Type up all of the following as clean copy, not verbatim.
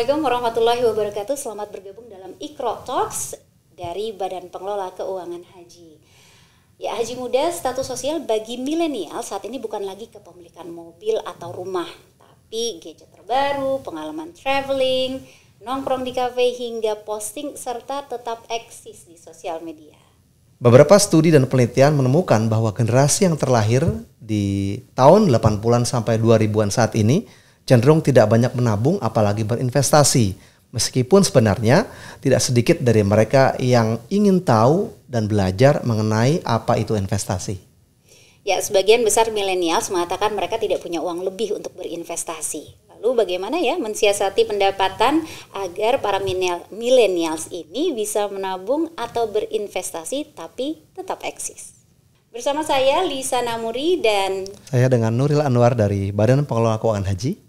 Assalamualaikum warahmatullahi wabarakatuh. Selamat bergabung dalam Iqra Talks dari Badan Pengelola Keuangan Haji. Ya, haji muda status sosial bagi milenial saat ini bukan lagi kepemilikan mobil atau rumah, tapi gadget terbaru, pengalaman traveling, nongkrong di kafe hingga posting serta tetap eksis di sosial media. Beberapa studi dan penelitian menemukan bahwa generasi yang terlahir di tahun 80-an sampai 2000-an saat ini cenderung tidak banyak menabung apalagi berinvestasi. Meskipun sebenarnya tidak sedikit dari mereka yang ingin tahu dan belajar mengenai apa itu investasi. Ya, sebagian besar milenials mengatakan mereka tidak punya uang lebih untuk berinvestasi. Lalu bagaimana ya mensiasati pendapatan agar para milenials ini bisa menabung atau berinvestasi tapi tetap eksis? Bersama saya Lisa Namuri dan saya dengan Nuril Anwar dari Badan Pengelola Keuangan Haji.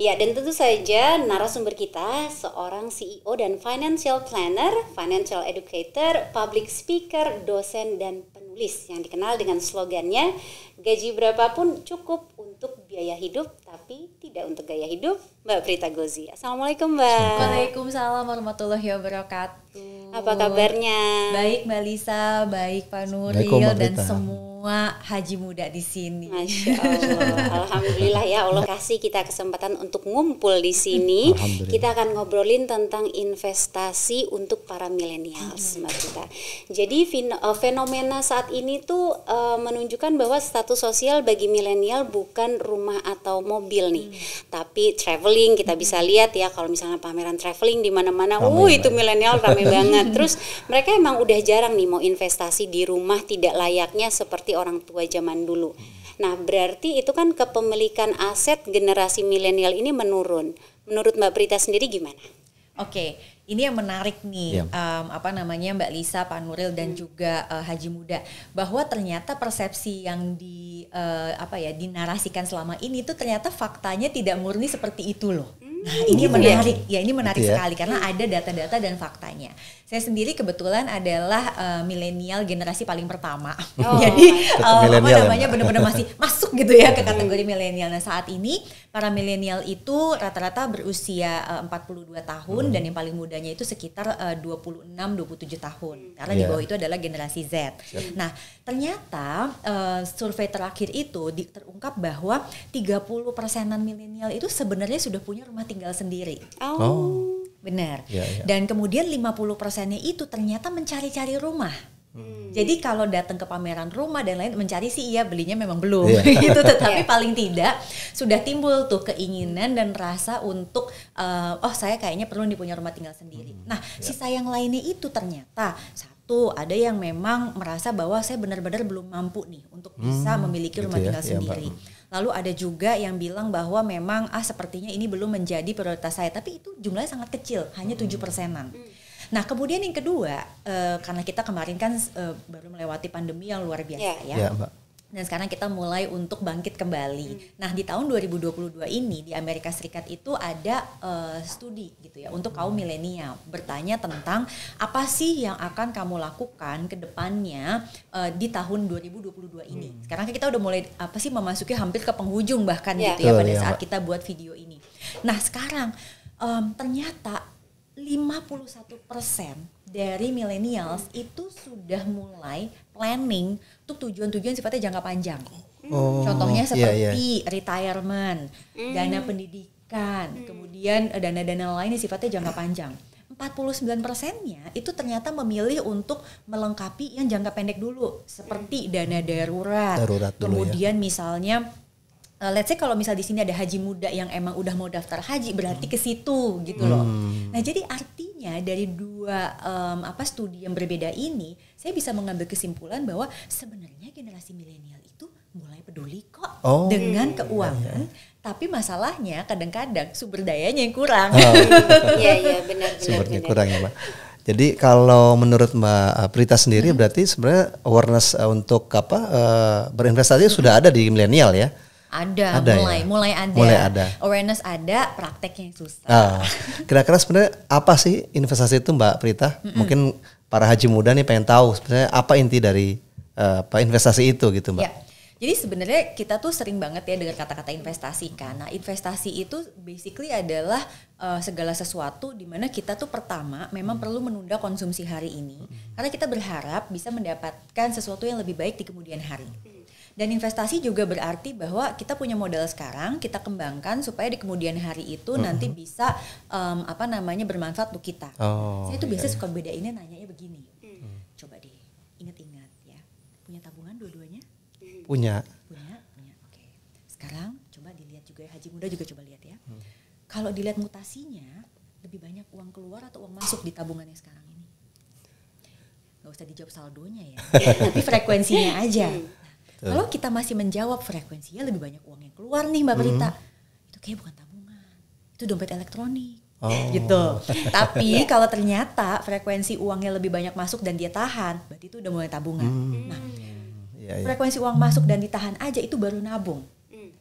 Ya, dan tentu saja narasumber kita seorang CEO dan financial planner, financial educator, public speaker, dosen dan penulis yang dikenal dengan slogannya gaji berapapun cukup untuk biaya hidup tapi tidak untuk gaya hidup, Mbak Prita Gozi. Assalamualaikum Mbak. Waalaikumsalam warahmatullahi wabarakatuh. Apa kabarnya? Baik Mbak Lisa, baik Pak Nuril dan semua haji muda di sini. Masya Allah, alhamdulillah ya Allah kasih kita kesempatan untuk ngumpul di sini. Kita akan ngobrolin tentang investasi untuk para milenials, Mbak Prita. Jadi fenomena saat ini tuh menunjukkan bahwa status sosial bagi milenial bukan rumah atau mobil nih, tapi traveling. Kita bisa lihat ya kalau misalnya pameran traveling di mana-mana, itu milenial rame banget. Terus mereka emang udah jarang nih mau investasi di rumah tidak layaknya seperti orang tua zaman dulu. Nah, berarti itu kan kepemilikan aset generasi milenial ini menurun. Menurut Mbak Prita sendiri gimana? Oke, ini yang menarik nih, Mbak Lisa, Pak Nuril dan juga haji muda, bahwa ternyata persepsi yang dinarasikan selama ini tuh ternyata faktanya tidak murni seperti itu loh. Nah, ini menarik, ini menarik sekali karena ada data-data dan faktanya. Saya sendiri kebetulan adalah milenial generasi paling pertama. Jadi benar-benar masih masuk gitu ya ke kategori milenial. Nah, saat ini para milenial itu rata-rata berusia 42 tahun dan yang paling mudanya itu sekitar 26-27 tahun. Karena di bawah itu adalah generasi Z. Nah, ternyata survei terakhir itu terungkap bahwa 30%-an milenial itu sebenarnya sudah punya rumah tinggal sendiri. Benar. Dan kemudian 50%-nya itu ternyata mencari-cari rumah. Jadi kalau datang ke pameran rumah dan lain mencari sih belinya memang belum gitu, tetapi paling tidak sudah timbul tuh keinginan dan rasa untuk saya kayaknya perlu punya rumah tinggal sendiri. Nah, sisa yang lainnya itu ternyata ada yang memang merasa bahwa saya benar-benar belum mampu nih untuk bisa memiliki rumah tinggal sendiri. Lalu ada juga yang bilang bahwa memang sepertinya ini belum menjadi prioritas saya, tapi itu jumlahnya sangat kecil, hanya 7%-an. Nah, kemudian yang kedua, karena kita kemarin kan baru melewati pandemi yang luar biasa Mbak. Dan sekarang kita mulai untuk bangkit kembali. Nah, di tahun 2022 ini di Amerika Serikat itu ada studi gitu ya untuk kaum milenial, bertanya tentang apa sih yang akan kamu lakukan ke depannya di tahun 2022 ini. Sekarang kita udah mulai memasuki hampir ke penghujung bahkan gitu ya pada saat kita buat video ini. Nah, sekarang ternyata 51% dari millennials itu sudah mulai planning untuk tujuan-tujuan sifatnya jangka panjang. Contohnya seperti retirement, dana pendidikan, kemudian dana-dana lain yang sifatnya jangka panjang. 49%-nya itu ternyata memilih untuk melengkapi yang jangka pendek dulu, seperti dana darurat kemudian misalnya let's say kalau misal di sini ada haji muda yang emang udah mau daftar haji, berarti ke situ gitu loh. Nah, jadi artinya dari dua studi yang berbeda ini, saya bisa mengambil kesimpulan bahwa sebenarnya generasi milenial itu mulai peduli kok dengan keuangan, tapi masalahnya kadang-kadang sumber dayanya yang kurang. Iya, benar. Sumbernya kurang ya, Mbak. Jadi kalau menurut Mbak Prita sendiri berarti sebenarnya awareness untuk berinvestasi sudah ada di milenial ya? Mulai ada. Awareness ada, prakteknya yang susah. Kira-kira sebenarnya apa sih investasi itu Mbak Prita? Mungkin para haji muda nih pengen tahu sebenarnya apa inti dari investasi itu gitu Mbak. Ya. Jadi sebenarnya kita tuh sering banget ya dengar kata-kata investasi kan. Nah, investasi itu basically adalah segala sesuatu di mana kita tuh pertama memang perlu menunda konsumsi hari ini karena kita berharap bisa mendapatkan sesuatu yang lebih baik di kemudian hari. Dan investasi juga berarti bahwa kita punya modal sekarang, kita kembangkan supaya di kemudian hari itu nanti bisa bermanfaat untuk kita. Saya tuh biasa suka bedainnya, nanyanya begini. Coba deh, ingat-ingat ya. Punya tabungan dua-duanya? Punya. Oke. Sekarang coba dilihat juga ya, Haji Muda juga coba lihat ya. Kalau dilihat mutasinya, lebih banyak uang keluar atau uang masuk di tabungannya sekarang ini? Gak usah dijawab saldonya ya, tapi frekuensinya aja. Kalau kita masih menjawab frekuensinya lebih banyak uang yang keluar nih Mbak Prita, itu kayak bukan tabungan, itu dompet elektronik. Gitu. Tapi kalau ternyata frekuensi uangnya lebih banyak masuk dan dia tahan, berarti itu udah mulai tabungan. Nah, frekuensi uang masuk dan ditahan aja itu baru nabung.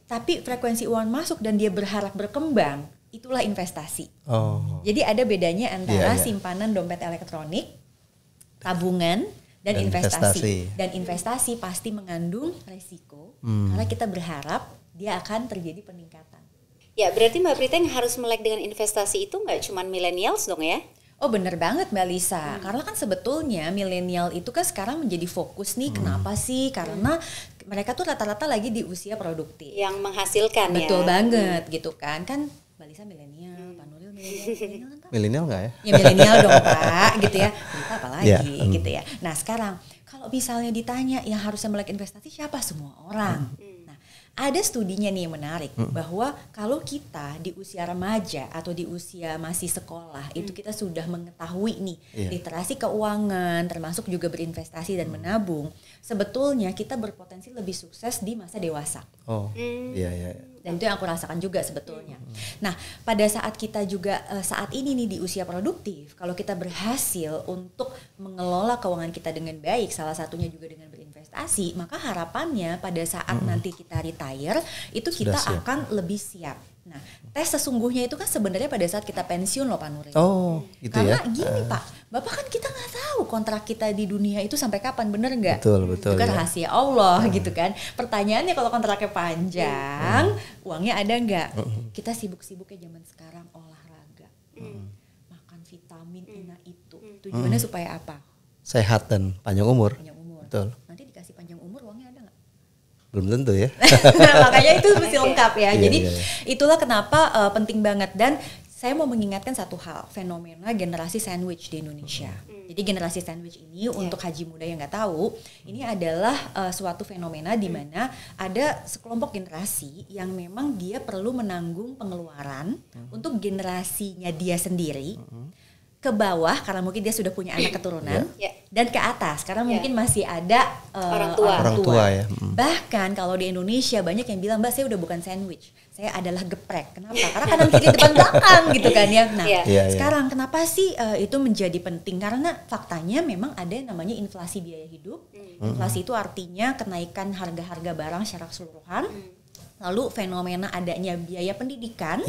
Tapi frekuensi uang masuk dan dia berharap berkembang, itulah investasi. Jadi ada bedanya antara simpanan dompet elektronik, tabungan, dan investasi. Dan investasi pasti mengandung resiko karena kita berharap dia akan terjadi peningkatan. Ya, berarti Mbak Prita yang harus melek dengan investasi itu nggak cuma millennials dong ya? Oh bener banget Mbak Lisa, karena kan sebetulnya milenial itu kan sekarang menjadi fokus nih. Kenapa sih? Karena mereka tuh rata-rata lagi di usia produktif. Yang menghasilkan. Betul banget gitu kan. Kan Mbak Lisa milenial, Pak Nuril milenial kan Pak? Milenial nggak ya? Ya milenial dong Pak gitu ya. Kita apalagi gitu ya. Nah sekarang kalau misalnya ditanya yang harusnya melek investasi siapa? Semua orang. Ada studinya nih yang menarik bahwa kalau kita di usia remaja atau di usia masih sekolah itu kita sudah mengetahui nih literasi keuangan termasuk juga berinvestasi dan menabung, sebetulnya kita berpotensi lebih sukses di masa dewasa. Dan itu yang aku rasakan juga sebetulnya. Nah, pada saat kita juga saat ini nih di usia produktif, kalau kita berhasil untuk mengelola keuangan kita dengan baik, salah satunya juga dengan berinvestasi, maka harapannya pada saat nanti kita retire, itu kita akan lebih siap. Nah, tes sesungguhnya itu kan sebenarnya pada saat kita pensiun loh Pak Nuril. Gitu karena ya. Karena gini Pak, Bapak kan kita nggak tahu kontrak kita di dunia itu sampai kapan, bener nggak? Betul. Itu kan rahasia Allah gitu kan. Pertanyaannya kalau kontraknya panjang, uangnya ada nggak? Kita sibuk-sibuknya zaman sekarang olahraga, makan vitamin ini itu. Tujuannya supaya apa? Sehat dan panjang umur. Betul. Nanti dikasih panjang umur uangnya ada nggak? Belum tentu ya. Makanya itu mesti lengkap ya. Jadi itulah kenapa penting banget. Dan saya mau mengingatkan satu hal, fenomena generasi sandwich di Indonesia. Jadi generasi sandwich ini untuk Haji Muda yang nggak tahu, ini adalah suatu fenomena di mana ada sekelompok generasi yang memang dia perlu menanggung pengeluaran untuk generasinya dia sendiri, ke bawah karena mungkin dia sudah punya anak keturunan, dan ke atas karena mungkin masih ada orang tua. Ya. Bahkan kalau di Indonesia banyak yang bilang, Mbak saya udah bukan sandwich, saya adalah geprek. Kenapa? Karena kanan kiri depan belakang gitu kan ya. Nah sekarang kenapa sih itu menjadi penting? Karena faktanya memang ada yang namanya inflasi biaya hidup. Inflasi itu artinya kenaikan harga-harga barang secara keseluruhan. Lalu fenomena adanya biaya pendidikan,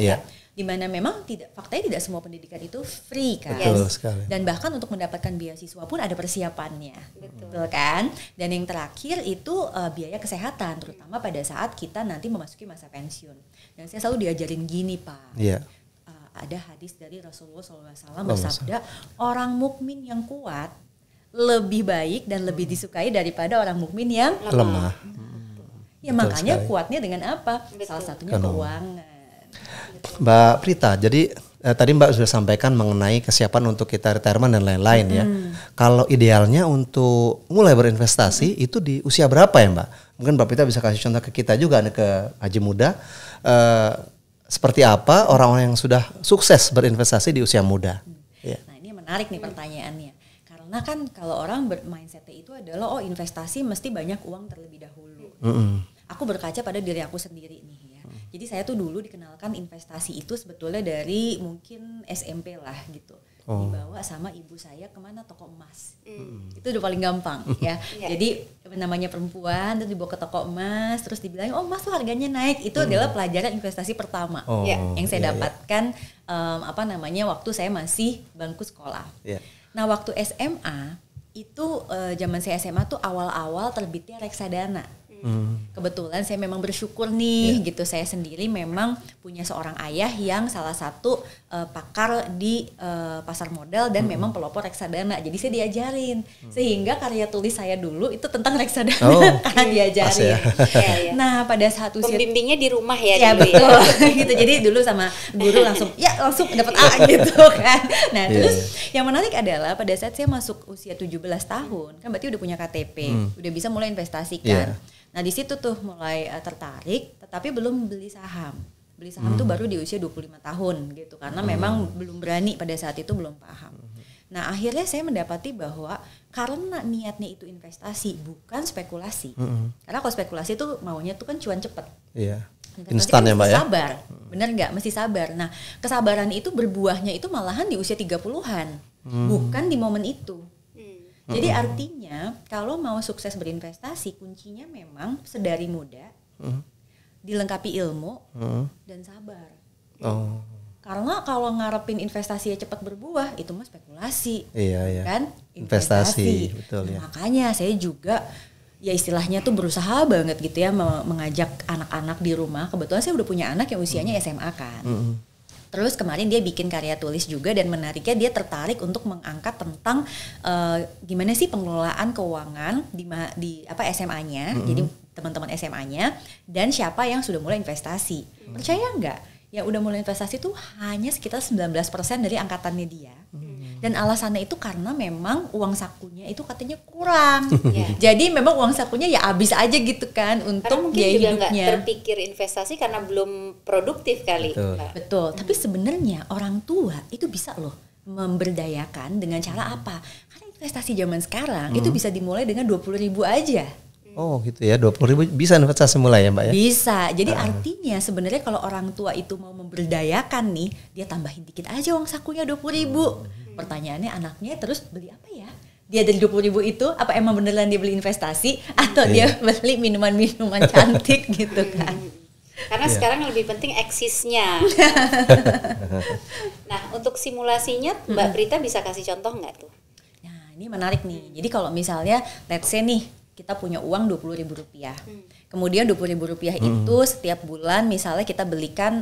di mana memang faktanya tidak semua pendidikan itu free kan. Betul sekali. Dan bahkan untuk mendapatkan beasiswa pun ada persiapannya. Betul kan? Dan yang terakhir itu biaya kesehatan, terutama pada saat kita nanti memasuki masa pensiun. Dan saya selalu diajarin gini Pak. Ada hadis dari Rasulullah SAW bersabda, orang mukmin yang kuat lebih baik dan lebih disukai daripada orang mukmin yang lemah. Ya makanya kuatnya dengan apa? Salah satunya keuangan. Mbak Prita, jadi tadi Mbak sudah sampaikan mengenai kesiapan untuk kita retirement dan lain-lain ya. Kalau idealnya untuk mulai berinvestasi itu di usia berapa ya Mbak? Mungkin Mbak Prita bisa kasih contoh ke kita juga, ke Haji Muda. Seperti apa orang-orang yang sudah sukses berinvestasi di usia muda? Nah ini menarik nih pertanyaannya. Karena kan kalau orang mindsetnya itu adalah investasi mesti banyak uang terlebih dahulu. Aku berkaca pada diri aku sendiri nih ya. Jadi saya tuh dulu dikenalkan investasi itu sebetulnya dari mungkin SMP lah gitu. Dibawa sama ibu saya kemana, toko emas. Itu udah paling gampang ya. Jadi namanya perempuan terus dibawa ke toko emas, terus dibilang emas tuh harganya naik. Itu adalah pelajaran investasi pertama yang saya dapatkan waktu saya masih bangku sekolah. Nah waktu SMA itu zaman saya SMA tuh awal-awal terbitnya reksadana. Kebetulan saya memang bersyukur nih gitu, saya sendiri memang punya seorang ayah yang salah satu pakar di pasar modal dan memang pelopor reksadana. Jadi saya diajarin sehingga karya tulis saya dulu itu tentang reksadana karena diajarin. Ya. Nah pada saat usia pembimbingnya di rumah ya, ya dulu betul gitu. Jadi dulu sama guru langsung dapat A gitu kan. Nah terus yang menarik adalah pada saat saya masuk usia 17 tahun kan berarti udah punya KTP, udah bisa mulai investasi kan. Nah di situ tuh mulai tertarik, tetapi belum beli saham. Beli saham tuh baru di usia 25 tahun gitu, karena memang belum berani pada saat itu, belum paham. Nah akhirnya saya mendapati bahwa karena niatnya itu investasi bukan spekulasi. Karena kalau spekulasi tuh maunya tuh kan cuan cepet. Iya. Instan ya Mbak ya. Sabar, bener nggak? Mesti sabar. Nah kesabaran itu berbuahnya itu malahan di usia 30-an, bukan di momen itu. Jadi artinya kalau mau sukses berinvestasi kuncinya memang sedari muda, dilengkapi ilmu dan sabar. Karena kalau ngarepin investasinya cepat berbuah itu mah spekulasi, kan? Investasi, betul ya. Makanya saya juga ya istilahnya tuh berusaha banget gitu ya mengajak anak-anak di rumah. Kebetulan saya udah punya anak yang usianya SMA kan. Terus kemarin dia bikin karya tulis juga dan menariknya dia tertarik untuk mengangkat tentang gimana sih pengelolaan keuangan di SMA-nya, jadi teman-teman SMA-nya dan siapa yang sudah mulai investasi. Percaya nggak? Ya udah mulai investasi tuh hanya sekitar 19% dari angkatannya dia. Dan alasannya itu karena memang uang sakunya itu katanya kurang. Jadi memang uang sakunya ya habis aja gitu kan untuk biaya hidupnya. Nggak terpikir investasi karena belum produktif kali. Betul. Tapi sebenarnya orang tua itu bisa loh memberdayakan dengan cara apa? Karena investasi zaman sekarang itu bisa dimulai dengan 20.000 aja. Oh gitu ya, 20.000 bisa investasi mulai ya Mbak ya? Bisa, jadi artinya sebenarnya kalau orang tua itu mau memberdayakan nih, dia tambahin dikit aja uang sakunya 20.000. Pertanyaannya anaknya terus beli apa ya? Dia dari 20.000 itu, apa emang beneran dia beli investasi? Atau dia beli minuman-minuman cantik gitu kan? Karena sekarang lebih penting eksisnya. Nah untuk simulasinya Mbak Prita bisa kasih contoh nggak tuh? Nah ini menarik nih, jadi kalau misalnya let's say nih, kita punya uang Rp20.000. Kemudian Rp20.000 itu setiap bulan misalnya kita belikan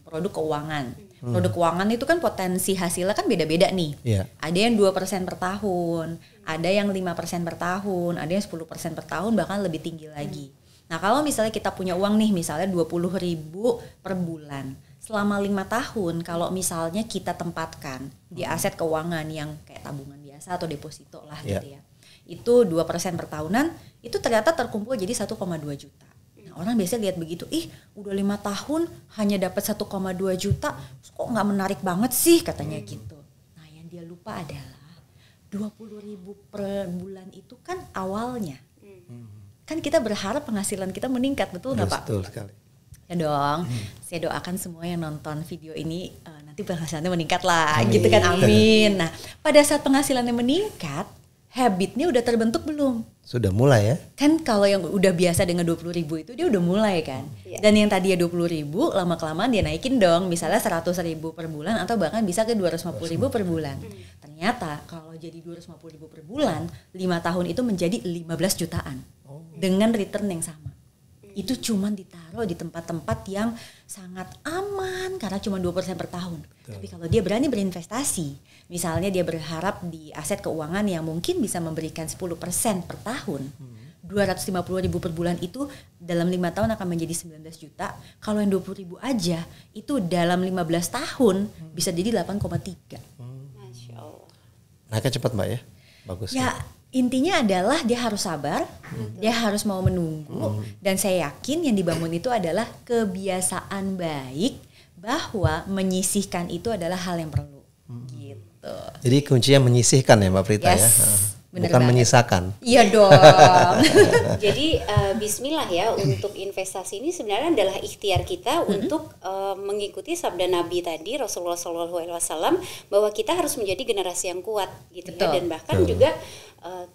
produk keuangan. Produk keuangan itu kan potensi hasilnya kan beda-beda nih. Ada yang 2% per tahun, ada yang 5% per tahun, ada yang 10% per tahun, bahkan lebih tinggi lagi. Nah kalau misalnya kita punya uang nih misalnya 20.000 per bulan. Selama 5 tahun kalau misalnya kita tempatkan di aset keuangan yang kayak tabungan biasa atau deposito lah gitu ya. Itu 2% per tahunan, itu ternyata terkumpul jadi 1,2 juta. Nah, orang biasanya lihat begitu, udah 5 tahun hanya dapat 1,2 juta, kok nggak menarik banget sih katanya gitu. Nah yang dia lupa adalah 20.000 per bulan itu kan awalnya. Kan kita berharap penghasilan kita meningkat, betul nggak Pak? Betul sekali. Ya dong, saya doakan semua yang nonton video ini nanti penghasilannya meningkat lah, gitu kan, amin. Nah pada saat penghasilannya meningkat, habitnya udah terbentuk belum? Sudah mulai ya? Kan kalau yang udah biasa dengan 20.000 itu dia udah mulai kan. Dan yang tadi ya 20.000 lama-kelamaan dia naikin dong. Misalnya 100.000 per bulan atau bahkan bisa ke 250.000 per bulan. Ternyata kalau jadi 250.000 per bulan, 5 tahun itu menjadi 15 jutaan. Dengan return yang sama. Itu cuman ditaruh di tempat-tempat yang sangat aman karena cuma 2% per tahun. Tapi kalau dia berani berinvestasi, misalnya dia berharap di aset keuangan yang mungkin bisa memberikan 10% per tahun, 250.000 per bulan itu dalam 5 tahun akan menjadi 19 juta. Kalau yang 20.000 aja itu dalam 15 tahun bisa jadi 8,3. Masya Allah. Naiknya cepat Mbak ya? Bagus. Ya intinya adalah dia harus sabar, dia harus mau menunggu, dan saya yakin yang dibangun itu adalah kebiasaan baik bahwa menyisihkan itu adalah hal yang perlu. Gitu. Jadi kuncinya menyisihkan ya Mbak Prita ya? Bukan banget. Menyisakan. Iya dong. Jadi bismillah ya, untuk investasi ini sebenarnya adalah ikhtiar kita untuk mengikuti sabda Nabi tadi Rasulullah SAW bahwa kita harus menjadi generasi yang kuat gitu. Betul. Ya, dan bahkan juga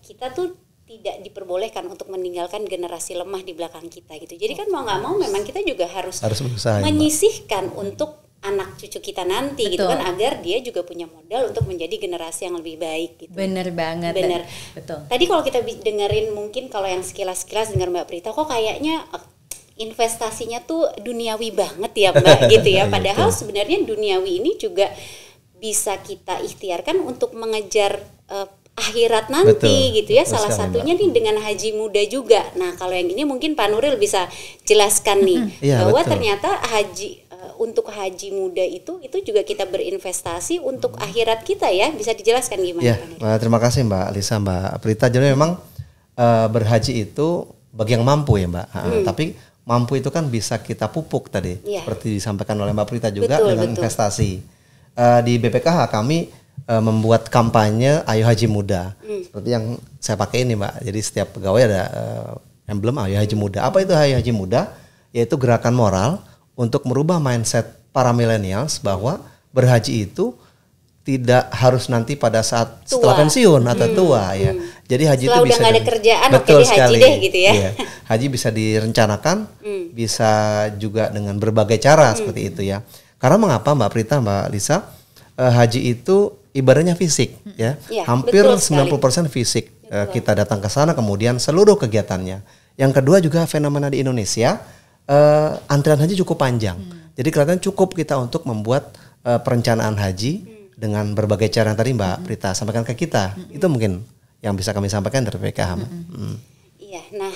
kita tuh tidak diperbolehkan untuk meninggalkan generasi lemah di belakang kita gitu. Jadi kan mau nggak mau memang kita juga harus berusaha, menyisihkan untuk anak cucu kita nanti. Betul. Gitu kan, agar dia juga punya modal untuk menjadi generasi yang lebih baik gitu. Bener banget. Bener. Betul. Tadi kalau kita dengerin, mungkin kalau yang sekilas dengar Mbak Prita, kok kayaknya investasinya tuh duniawi banget ya Mbak gitu ya. Padahal sebenarnya duniawi ini juga bisa kita ikhtiarkan untuk mengejar akhirat nanti. Betul. Gitu ya. Salah satunya nih dengan haji muda juga. Nah kalau yang ini mungkin Pak Nuril bisa jelaskan nih bahwa ternyata untuk haji muda itu juga kita berinvestasi untuk akhirat kita ya. Bisa dijelaskan gimana Pak Nuril? Terima kasih Mbak Lisa, Mbak Prita. Jadi memang berhaji itu bagi yang mampu ya Mbak. Tapi mampu itu kan bisa kita pupuk tadi, seperti disampaikan oleh Mbak Prita juga. Betul. Investasi. Di BPKH kami membuat kampanye Ayo Haji Muda, seperti yang saya pakai ini Mbak. Jadi setiap pegawai ada emblem Ayo Haji Muda. Apa itu Ayo Haji Muda? Yaitu gerakan moral untuk merubah mindset para millennials bahwa berhaji itu tidak harus nanti pada saat setelah pensiun atau tua ya. Jadi haji setelah itu bisa udah gak ada kerjaan, betul oke haji deh gitu ya. Iya. Haji bisa direncanakan, bisa juga dengan berbagai cara seperti itu ya. Karena mengapa Mbak Prita, Mbak Lisa, haji itu ibaratnya fisik ya. Hampir 90% fisik. Kita datang ke sana kemudian seluruh kegiatannya. Yang kedua juga fenomena di Indonesia, antrian haji cukup panjang. Jadi kelihatan cukup kita untuk membuat perencanaan haji dengan berbagai cara yang tadi Mbak Prita sampaikan ke kita. Itu mungkin yang bisa kami sampaikan dari PKH. Iya, nah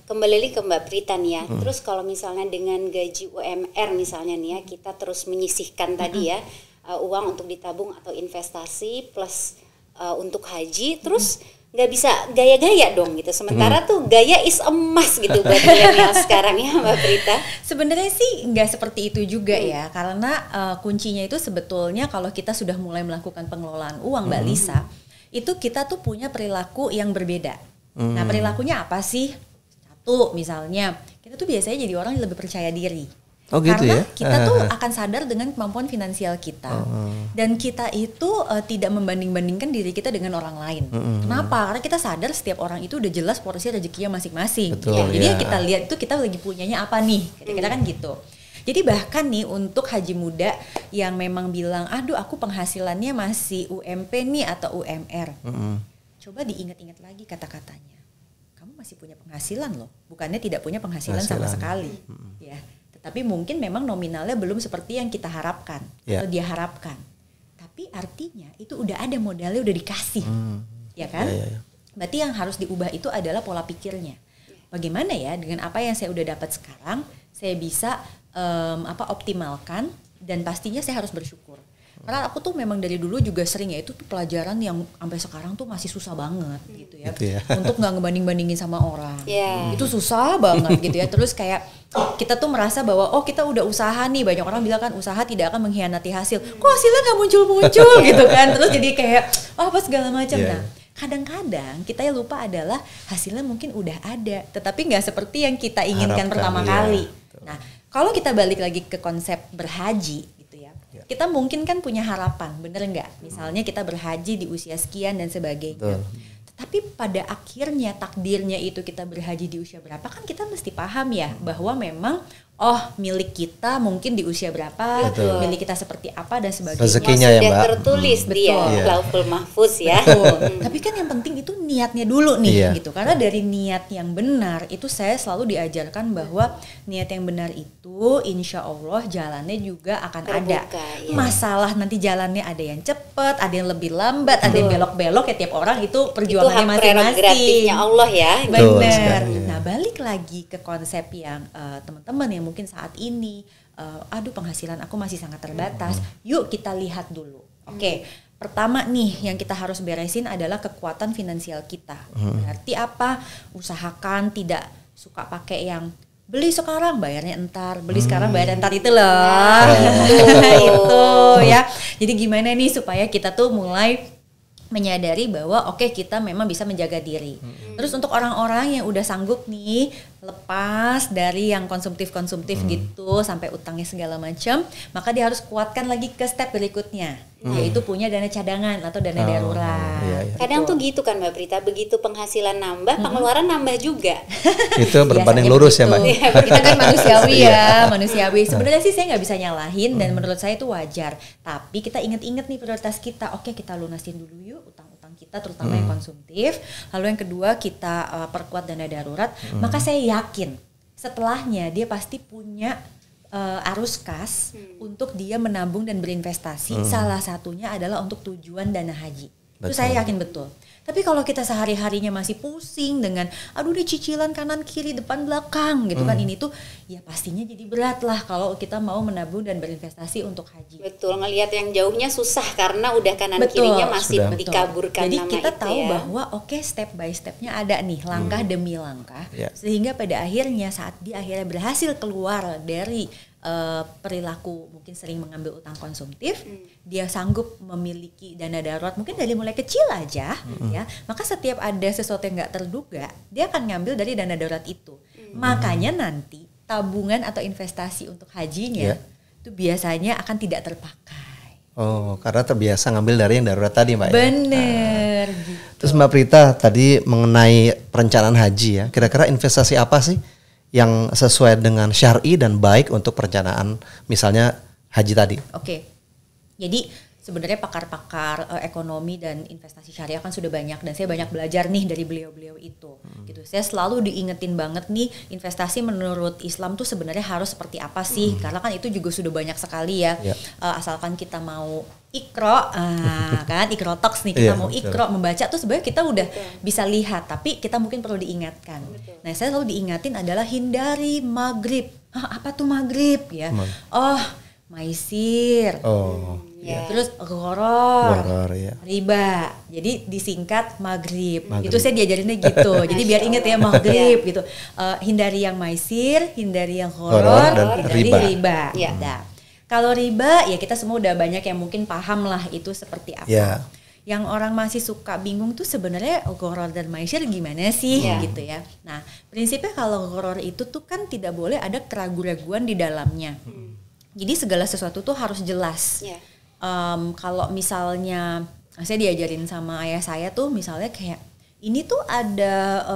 kembali lagi ke Mbak Prita nih ya. Terus kalau misalnya dengan gaji UMR misalnya nih ya, kita terus menyisihkan tadi ya uang untuk ditabung atau investasi plus untuk haji, terus nggak bisa gaya-gaya dong gitu. Sementara tuh gaya is emas gitu buat milenial sekarang ya Mbak Prita. Sebenarnya sih nggak seperti itu juga ya, karena kuncinya itu sebetulnya kalau kita sudah mulai melakukan pengelolaan uang Mbak Lisa, itu kita tuh punya perilaku yang berbeda. Nah perilakunya apa sih? Satu misalnya, kita tuh biasanya jadi orang yang lebih percaya diri. Oh gitu. Karena ya? Kita tuh akan sadar dengan kemampuan finansial kita. Dan kita itu tidak membanding-bandingkan diri kita dengan orang lain. Kenapa? Karena kita sadar setiap orang itu udah jelas porsi rezekinya masing-masing. Betul, Jadi yang kita lihat itu kita lagi punyanya apa nih. Kira-kira kan gitu. Jadi bahkan nih untuk haji muda yang memang bilang, aduh aku penghasilannya masih UMP nih atau UMR. Coba diingat-ingat lagi kata-katanya. Kamu masih punya penghasilan loh. Bukannya tidak punya penghasilan sama sekali. Ya. Tapi mungkin memang nominalnya belum seperti yang kita harapkan atau dia harapkan. Tapi artinya itu udah ada modalnya, udah dikasih, ya kan? Berarti yang harus diubah itu adalah pola pikirnya. Bagaimana ya dengan apa yang saya udah dapat sekarang, saya bisa optimalkan dan pastinya saya harus bersyukur. Karena aku tuh memang dari dulu juga sering ya, itu tuh pelajaran yang sampai sekarang tuh masih susah banget gitu ya. Untuk nggak ngebanding-bandingin sama orang. Itu susah banget gitu ya. Terus kayak kita tuh merasa bahwa kita udah usaha nih, banyak orang bilang kan usaha tidak akan mengkhianati hasil. Kok hasilnya nggak muncul-muncul gitu kan. Terus jadi kayak apa segala macam. Nah, kadang-kadang kita yang lupa adalah hasilnya mungkin udah ada, tetapi nggak seperti yang kita inginkan pertama kali. Nah, kalau kita balik lagi ke konsep berhaji, kita mungkin kan punya harapan, bener nggak? Misalnya kita berhaji di usia sekian dan sebagainya. Tapi pada akhirnya takdirnya itu kita berhaji di usia berapa, kan kita mesti paham ya bahwa memang milik kita mungkin di usia berapa, milik kita seperti apa dan sebagainya. Rezekinya ya Mbak. Sudah tertulis di Lauhul Mahfuz ya. Tapi kan yang penting itu niatnya dulu nih gitu. Karena dari niat yang benar itu saya selalu diajarkan bahwa niat yang benar itu insya Allah jalannya juga akan terbuka, ada. Masalah nanti jalannya ada yang cepat, ada yang lebih lambat, ada yang belok-belok ya, tiap orang itu perjuangannya masing-masing. Prerogatifnya Allah ya. Benar. Nah balik lagi ke konsep yang teman-teman yang mungkin saat ini penghasilan aku masih sangat terbatas, yuk kita lihat dulu. Oke. Pertama nih yang kita harus beresin adalah kekuatan finansial kita. Berarti apa? Usahakan tidak suka pakai yang beli sekarang bayarnya entar, beli sekarang bayar entar itu loh. Itu ya. Jadi gimana nih supaya kita tuh mulai menyadari bahwa kita memang bisa menjaga diri. Terus untuk orang-orang yang udah sanggup nih lepas dari yang konsumtif gitu sampai utangnya segala macam, maka dia harus kuatkan lagi ke step berikutnya. yaitu punya dana cadangan atau dana darurat. Kadang tuh gitu kan Mbak Prita, begitu penghasilan nambah, pengeluaran nambah juga. Itu berbanding lurus ya Mbak. Kita kan manusiawi manusiawi. Sebenarnya sih saya nggak bisa nyalahin dan menurut saya itu wajar. Tapi kita inget-inget nih prioritas kita. Oke, kita lunasin dulu yuk utang-utang kita, terutama yang konsumtif. Lalu yang kedua kita perkuat dana darurat. Maka saya yakin setelahnya dia pasti punya arus kas untuk dia menabung dan berinvestasi. Salah satunya adalah untuk tujuan dana haji. Itu saya yakin betul. Tapi kalau kita sehari-harinya masih pusing dengan aduh deh cicilan kanan kiri depan belakang gitu kan, ini tuh ya pastinya jadi berat lah kalau kita mau menabung dan berinvestasi untuk haji. Betul, ngelihat yang jauhnya susah karena udah kanan kirinya masih dikaburkan. Jadi nama kita itu tahu ya. bahwa step by stepnya ada nih, langkah demi langkah, sehingga pada akhirnya saat dia akhirnya berhasil keluar dari perilaku mungkin sering mengambil utang konsumtif, dia sanggup memiliki dana darurat mungkin dari mulai kecil aja, ya. Maka setiap ada sesuatu yang nggak terduga, dia akan ngambil dari dana darurat itu. Makanya nanti tabungan atau investasi untuk hajinya itu biasanya akan tidak terpakai. Oh, karena terbiasa ngambil dari yang darurat tadi Mbak. Bener. Gitu. Terus Mbak Prita tadi mengenai perencanaan haji ya, kira-kira investasi apa sih yang sesuai dengan syar'i dan baik untuk perencanaan misalnya haji tadi? Oke. Jadi sebenarnya pakar-pakar ekonomi dan investasi syariah kan sudah banyak dan saya banyak belajar nih dari beliau-beliau itu. Gitu. Saya selalu diingetin banget nih investasi menurut Islam tuh sebenarnya harus seperti apa sih? Karena kan itu juga sudah banyak sekali ya. Asalkan kita mau Iqra, kan Iqra Talks nih, kita mau Iqra membaca tuh sebenarnya kita udah bisa lihat, tapi kita mungkin perlu diingatkan. Nah, saya selalu diingatin adalah hindari maghrib. Apa tuh maghrib ya? Maisir. Terus ghoror, riba. Jadi disingkat maghrib. Itu saya diajarinnya gitu. Jadi biar inget ya maghrib gitu. Hindari yang maisir, hindari yang ghoror, hindari riba. Nah, kalau riba ya kita semua udah banyak yang mungkin paham lah itu seperti apa. Yang orang masih suka bingung tuh sebenarnya ghoror dan maisir gimana sih gitu ya. Nah, prinsipnya kalau ghoror itu tuh kan tidak boleh ada keraguan-raguan di dalamnya. Jadi segala sesuatu tuh harus jelas. Kalau misalnya saya diajarin sama ayah saya tuh misalnya kayak ini tuh ada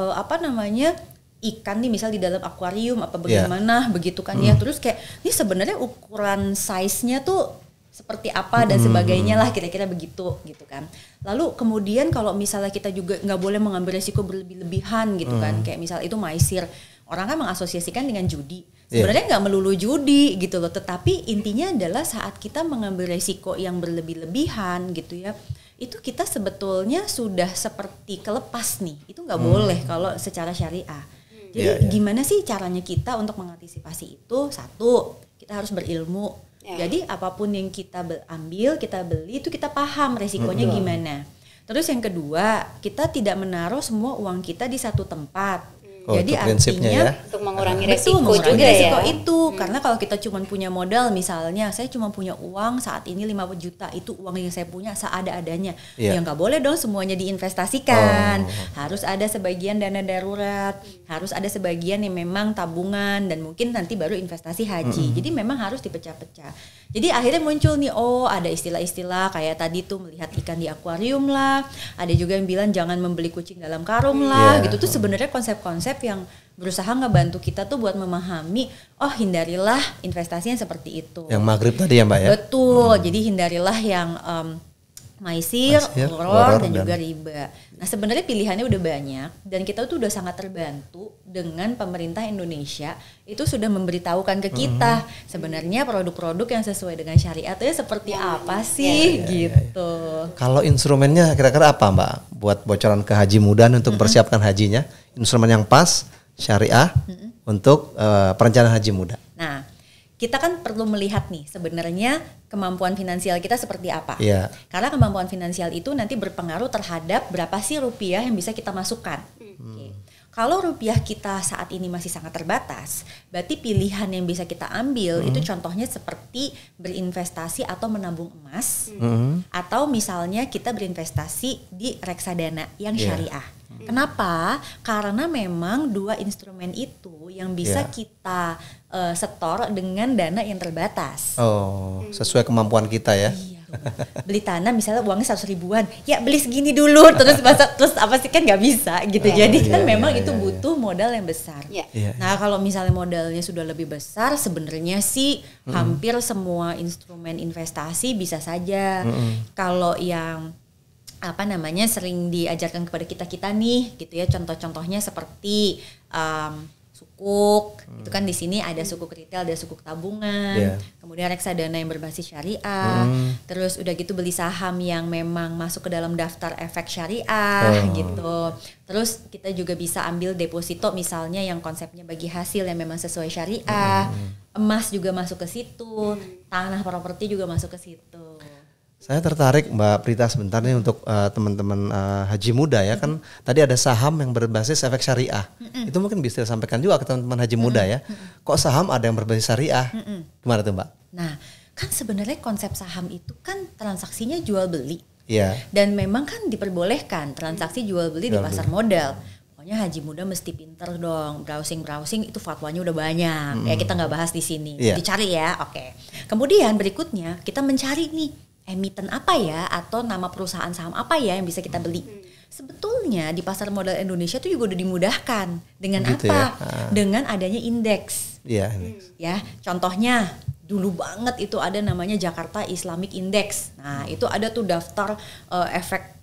ikan nih misal di dalam akuarium apa bagaimana begitu kan ya, terus kayak ini sebenarnya ukuran size-nya tuh seperti apa dan sebagainya lah, kira-kira begitu gitu kan. Lalu kemudian kalau misalnya kita juga nggak boleh mengambil resiko berlebih-lebihan gitu kan, kayak misal itu maisir, orang kan mengasosiasikan dengan judi. Sebenarnya nggak melulu judi gitu loh, tetapi intinya adalah saat kita mengambil resiko yang berlebih-lebihan gitu ya, itu kita sebetulnya sudah seperti kelepas nih, itu nggak boleh kalau secara syariah. Jadi gimana sih caranya kita untuk mengantisipasi itu? Satu, kita harus berilmu. Jadi apapun yang kita ambil, kita beli itu kita paham resikonya gimana. Terus yang kedua, kita tidak menaruh semua uang kita di satu tempat. Jadi artinya untuk mengurangi resiko juga resiko itu karena kalau kita cuma punya modal, misalnya saya cuma punya uang saat ini 5 juta, itu uang yang saya punya seada-adanya. Ya nggak boleh dong semuanya diinvestasikan. Harus ada sebagian dana darurat, harus ada sebagian yang memang tabungan dan mungkin nanti baru investasi haji. Jadi memang harus dipecah-pecah. Jadi akhirnya muncul nih, ada istilah-istilah kayak tadi tuh melihat ikan di akuarium lah, ada juga yang bilang jangan membeli kucing dalam karung lah, gitu tuh sebenarnya konsep-konsep yang berusaha ngebantu kita tuh buat memahami, hindarilah investasi yang seperti itu. Yang maghrib tadi ya Mbak ya? Betul, jadi hindarilah yang maisir, ghoror dan juga riba. Nah sebenarnya pilihannya udah banyak dan kita tuh udah sangat terbantu dengan pemerintah Indonesia itu sudah memberitahukan ke kita sebenarnya produk-produk yang sesuai dengan syariat itu seperti apa sih gitu. Kalau instrumennya kira-kira apa Mbak buat bocoran ke Haji Muda untuk mempersiapkan hajinya? Instrumen yang pas syariah untuk perencanaan haji muda. Nah, kita kan perlu melihat nih sebenarnya kemampuan finansial kita seperti apa. Karena kemampuan finansial itu nanti berpengaruh terhadap berapa sih rupiah yang bisa kita masukkan. Kalau rupiah kita saat ini masih sangat terbatas, berarti pilihan yang bisa kita ambil itu contohnya seperti berinvestasi atau menabung emas, atau misalnya kita berinvestasi di reksadana yang syariah. Kenapa? Karena memang dua instrumen itu yang bisa kita setor dengan dana yang terbatas. Sesuai kemampuan kita ya. Iya, Beli tanah misalnya uangnya 100 ribuan, ya beli segini dulu, terus apa sih, kan nggak bisa gitu. Jadi kan memang itu butuh modal yang besar. Nah kalau misalnya modalnya sudah lebih besar, sebenarnya sih hampir semua instrumen investasi bisa saja. Kalau yang sering diajarkan kepada kita nih gitu ya, contoh-contohnya seperti sukuk, itu kan di sini ada sukuk retail, ada sukuk tabungan, kemudian reksadana yang berbasis syariah, terus udah gitu beli saham yang memang masuk ke dalam daftar efek syariah gitu. Terus kita juga bisa ambil deposito misalnya yang konsepnya bagi hasil yang memang sesuai syariah, emas juga masuk ke situ, tanah properti juga masuk ke situ. Saya tertarik Mbak Prita sebentar nih untuk teman-teman haji muda ya, kan tadi ada saham yang berbasis efek syariah. Itu mungkin bisa disampaikan juga ke teman-teman haji muda ya. Kok saham ada yang berbasis syariah? Gimana tuh Mbak? Nah, kan sebenarnya konsep saham itu kan transaksinya jual beli. Iya. Dan memang kan diperbolehkan transaksi jual beli di pasar modal. Pokoknya haji muda mesti pinter dong, browsing itu fatwanya udah banyak. Ya kita nggak bahas di sini. Dicari ya, oke. Kemudian berikutnya kita mencari nih emiten apa ya, atau nama perusahaan saham apa ya yang bisa kita beli. Sebetulnya di pasar modal Indonesia tuh juga udah dimudahkan dengan gitu apa? Ya? Dengan adanya indeks. Ya, contohnya dulu banget itu ada namanya Jakarta Islamic Index. Nah, itu ada tuh daftar efek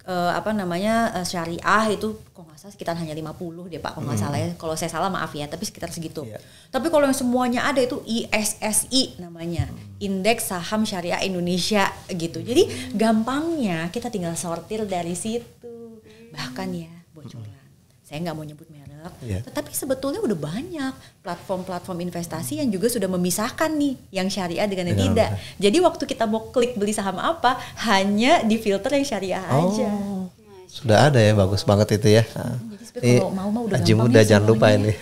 syariah itu kok nggak salah sekitar hanya 50 deh Pak, kalau nggak salah ya. Kalau saya salah maaf ya, tapi sekitar segitu. Tapi kalau yang semuanya ada itu ISSI namanya, Indeks Saham Syariah Indonesia gitu. Jadi gampangnya kita tinggal sortir dari situ. Bahkan ya bocoran, saya nggak mau nyebut merek, tetapi sebetulnya udah banyak platform-platform investasi yang juga sudah memisahkan nih yang syariah dengan yang tidak. Jadi waktu kita mau klik beli saham apa, hanya di filter yang syariah aja. Sudah ada ya, bagus banget itu ya. Jadi kalau mau udah haji muda jangan lupa ini.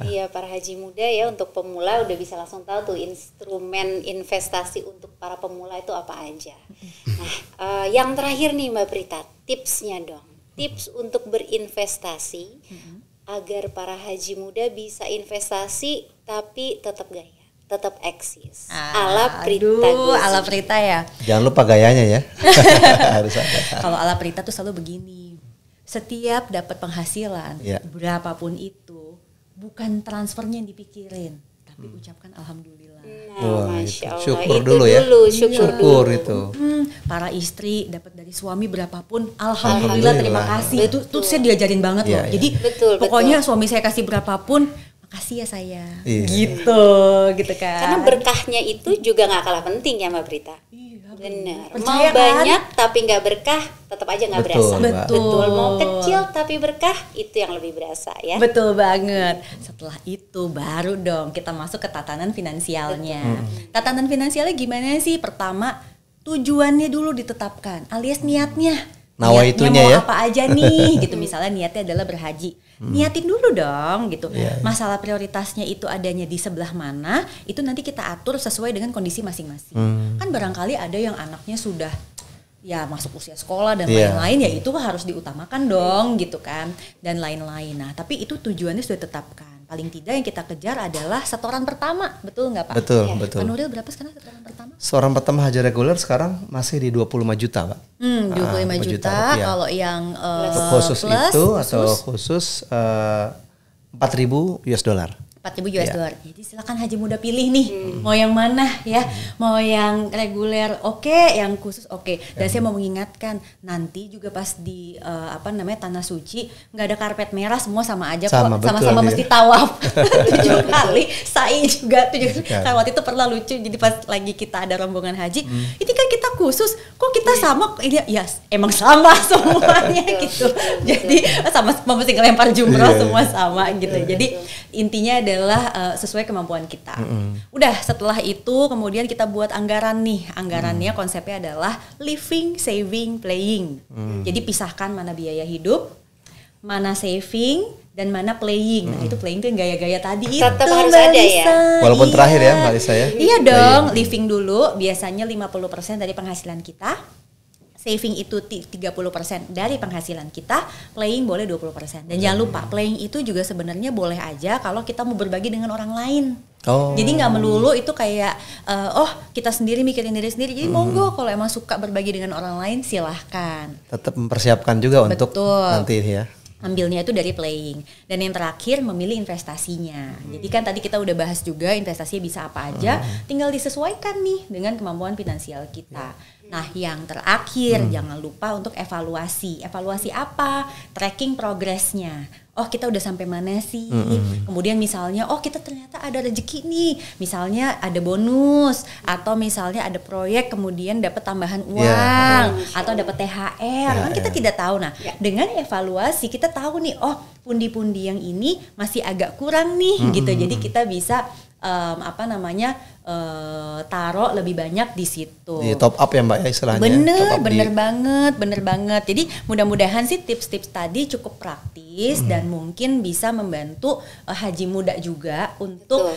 Iya, para haji muda ya, untuk pemula udah bisa langsung tahu tuh instrumen investasi untuk para pemula itu apa aja. Nah, yang terakhir nih Mbak Prita, tipsnya dong. Tips untuk berinvestasi agar para haji muda bisa investasi tapi tetap gaya, tetap eksis. Ala Prita ya. Jangan lupa gayanya ya. Harus ada. Kalau ala Prita tuh selalu begini. Setiap dapat penghasilan, berapapun itu, bukan transfernya yang dipikirin, tapi ucapkan alhamdulillah. Masya Allah. Syukur dulu ya. Syukur itu. Para istri dapat dari suami berapapun, alhamdulillah, terima kasih. Itu saya diajarin banget loh. Jadi pokoknya suami saya kasih berapapun, makasih ya saya. Gitu kan. Karena berkahnya itu juga nggak kalah penting ya Mbak Prita. Benar. Mau kan? banyak tapi nggak berkah, tetap aja nggak berasa. Betul. Mau kecil tapi berkah, itu yang lebih berasa ya. Betul banget. Setelah itu baru dong kita masuk ke tatanan finansialnya. Tatanan finansialnya gimana sih? Pertama, tujuannya dulu ditetapkan, alias niatnya. Nawaitunya mau ya. apa aja nih gitu. Misalnya niatnya adalah berhaji. Niatin dulu dong gitu. Masalah prioritasnya itu adanya di sebelah mana, itu nanti kita atur sesuai dengan kondisi masing-masing. Kan barangkali ada yang anaknya sudah ya masuk usia sekolah dan lain-lain, ya itu harus diutamakan dong gitu kan, dan lain-lain. Nah, tapi itu tujuannya sudah ditetapkan. Paling tidak yang kita kejar adalah setoran pertama, betul nggak Pak? Betul. Pak Nuril berapa sekarang setoran pertama? Setoran pertama haji reguler sekarang masih di 25 juta Pak. 25 juta. Kalau yang khusus itu atau khusus 4.000 US dollar. 4.000 US dollar. Jadi silakan haji muda pilih nih, mau yang mana ya, mau yang reguler oke, yang khusus oke. Dan saya mau mengingatkan, nanti juga pas di tanah suci nggak ada karpet merah, semua sama aja kok, sama-sama mesti tawaf 7 kali, sa'i juga 7 kali. Waktu itu pernah lucu, jadi pas lagi kita ada rombongan haji, ini kan kita khusus, kok kita sama, ini ya emang sama semuanya gitu. Jadi sama mesti ngelempar jumroh semua sama gitu. Jadi intinya adalah sesuai kemampuan kita. Udah, setelah itu kemudian kita buat anggaran nih. Anggarannya konsepnya adalah living, saving, playing. Jadi pisahkan mana biaya hidup, mana saving, dan mana playing. Nah, itu playing tuh yang gaya-gaya tadi. Tetap harus ada ya. Walaupun terakhir ya Mbak Lisa ya. Iya dong, living dulu biasanya 50% dari penghasilan kita. saving itu 30% dari penghasilan kita, playing boleh 20%. Dan jangan lupa, playing itu juga sebenarnya boleh aja kalau kita mau berbagi dengan orang lain. Jadi nggak melulu itu kayak kita sendiri mikirin diri sendiri. Jadi monggo kalau emang suka berbagi dengan orang lain silahkan. Tetap mempersiapkan juga untuk nanti ya. Ambilnya itu dari playing. Dan yang terakhir memilih investasinya. Jadi kan tadi kita udah bahas juga investasinya bisa apa aja, tinggal disesuaikan nih dengan kemampuan finansial kita. Nah, yang terakhir jangan lupa untuk evaluasi. Evaluasi apa? Tracking progresnya. Oh, kita udah sampai mana sih? Kemudian misalnya, oh kita ternyata ada rezeki nih. Misalnya ada bonus atau misalnya ada proyek kemudian dapat tambahan uang atau dapat THR. Kan kita tidak tahu. Nah, dengan evaluasi kita tahu nih, oh pundi-pundi yang ini masih agak kurang nih gitu. Jadi kita bisa taruh lebih banyak di situ. Di top up ya Mbak ya istilahnya. Bener banget. Jadi mudah-mudahan sih tips-tips tadi cukup praktis dan mungkin bisa membantu haji muda juga untuk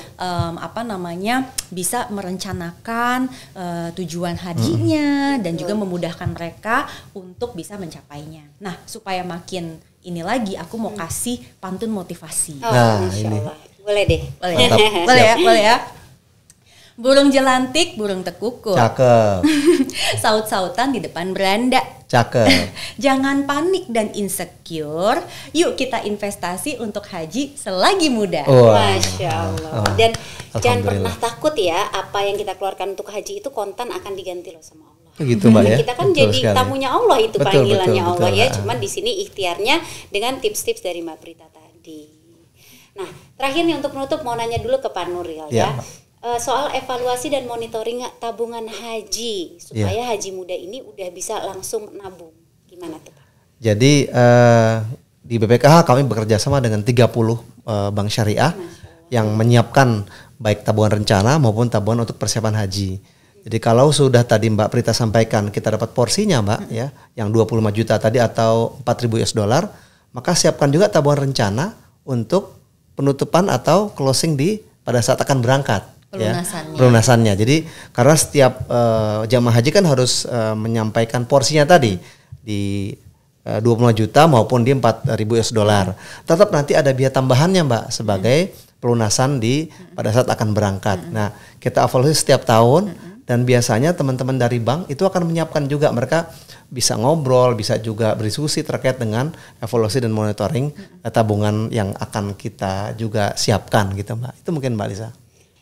bisa merencanakan tujuan hajinya dan juga memudahkan mereka untuk bisa mencapainya. Nah, supaya makin ini lagi aku mau kasih pantun motivasi. Masya Allah. Boleh deh. Boleh ya. Burung jelantik, burung tekukur. Cakep. Saut-sautan di depan beranda. Cakep. Jangan panik dan insecure. Yuk kita investasi untuk haji selagi muda. Masya Allah. Dan jangan pernah takut ya, apa yang kita keluarkan untuk haji itu kontan akan diganti loh sama Allah. Gitu Mbak ya. Kita kan jadi tamunya Allah itu, panggilannya Allah ya. Cuman di sini ikhtiarnya dengan tips-tips dari Mbak Prita tadi. Nah, terakhir nih untuk menutup mau nanya dulu ke Pak Nuril ya. Soal evaluasi dan monitoring tabungan haji supaya haji muda ini udah bisa langsung nabung. Gimana tuh Pak? Jadi di BPKH kami bekerja sama dengan 30 bank syariah yang menyiapkan baik tabungan rencana maupun tabungan untuk persiapan haji. Jadi kalau sudah tadi Mbak Prita sampaikan kita dapat porsinya Mbak ya, yang 25 juta tadi atau 4.000 US dollar, maka siapkan juga tabungan rencana untuk penutupan atau closing pada saat akan berangkat. Pelunasannya. Jadi karena setiap jamaah haji kan harus menyampaikan porsinya tadi di 25 juta maupun di 4.000 US dollar. Tetap nanti ada biaya tambahannya Mbak sebagai pelunasan pada saat akan berangkat. Nah, kita evaluasi setiap tahun dan biasanya teman-teman dari bank itu akan menyiapkan juga, mereka bisa ngobrol, bisa juga berdiskusi terkait dengan evaluasi dan monitoring tabungan yang akan kita juga siapkan gitu Mbak. Itu mungkin Mbak Lisa.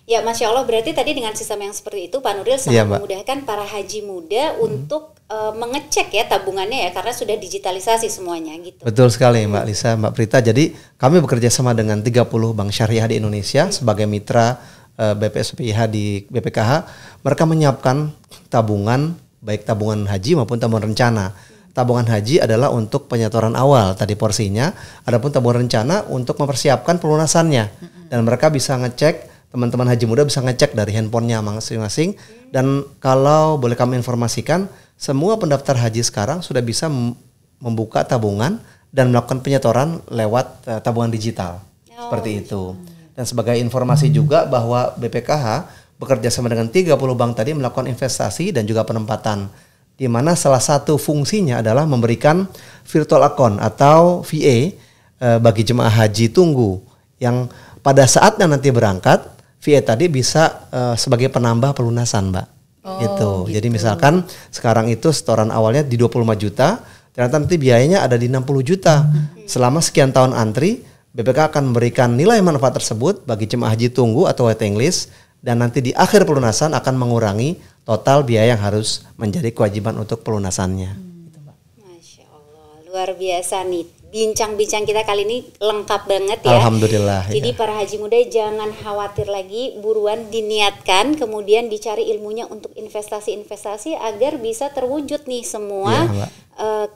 Ya, Masya Allah, berarti tadi dengan sistem yang seperti itu Pak Nuril sangat memudahkan para haji muda untuk mengecek ya tabungannya ya, karena sudah digitalisasi semuanya gitu. Betul sekali Mbak Lisa, Mbak Prita. Jadi kami bekerja sama dengan 30 bank syariah di Indonesia sebagai mitra BPSPIH di BPKH. Mereka menyiapkan tabungan, baik tabungan haji maupun tabungan rencana. Tabungan haji adalah untuk penyetoran awal tadi porsinya, adapun tabungan rencana untuk mempersiapkan pelunasannya. Dan mereka bisa ngecek, teman-teman haji muda bisa ngecek dari handphonenya masing-masing. Dan kalau boleh kami informasikan, semua pendaftar haji sekarang sudah bisa membuka tabungan dan melakukan penyetoran lewat tabungan digital. Seperti itu. Dan sebagai informasi juga bahwa BPKH bekerja sama dengan 30 bank tadi melakukan investasi dan juga penempatan, di mana salah satu fungsinya adalah memberikan virtual account atau VA bagi jemaah haji tunggu yang pada saatnya nanti berangkat, VA tadi bisa sebagai penambah pelunasan Mbak. Gitu. Jadi misalkan sekarang itu setoran awalnya di 25 juta, ternyata nanti biayanya ada di 60 juta. Selama sekian tahun antri, BPK akan memberikan nilai manfaat tersebut bagi jemaah haji tunggu atau waiting list, dan nanti di akhir pelunasan akan mengurangi total biaya yang harus menjadi kewajiban untuk pelunasannya. Gitu, Mbak. Masya Allah, luar biasa nih. Bincang-bincang kita kali ini lengkap banget ya. Alhamdulillah. Jadi para haji muda jangan khawatir lagi, buruan diniatkan, kemudian dicari ilmunya untuk investasi-investasi agar bisa terwujud nih semua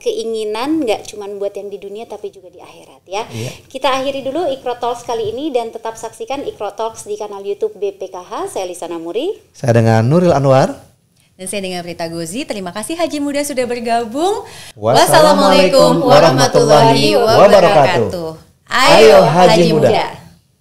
keinginan, nggak cuma buat yang di dunia tapi juga di akhirat ya. Kita akhiri dulu Iqra Talks kali ini dan tetap saksikan Iqra Talks di kanal YouTube BPKH. Saya Lisa Namuri. Saya dengan Nuril Anwar. Dan saya dengan Prita Gozi. Terima kasih haji muda sudah bergabung. Wassalamualaikum warahmatullahi wabarakatuh. Ayo haji muda.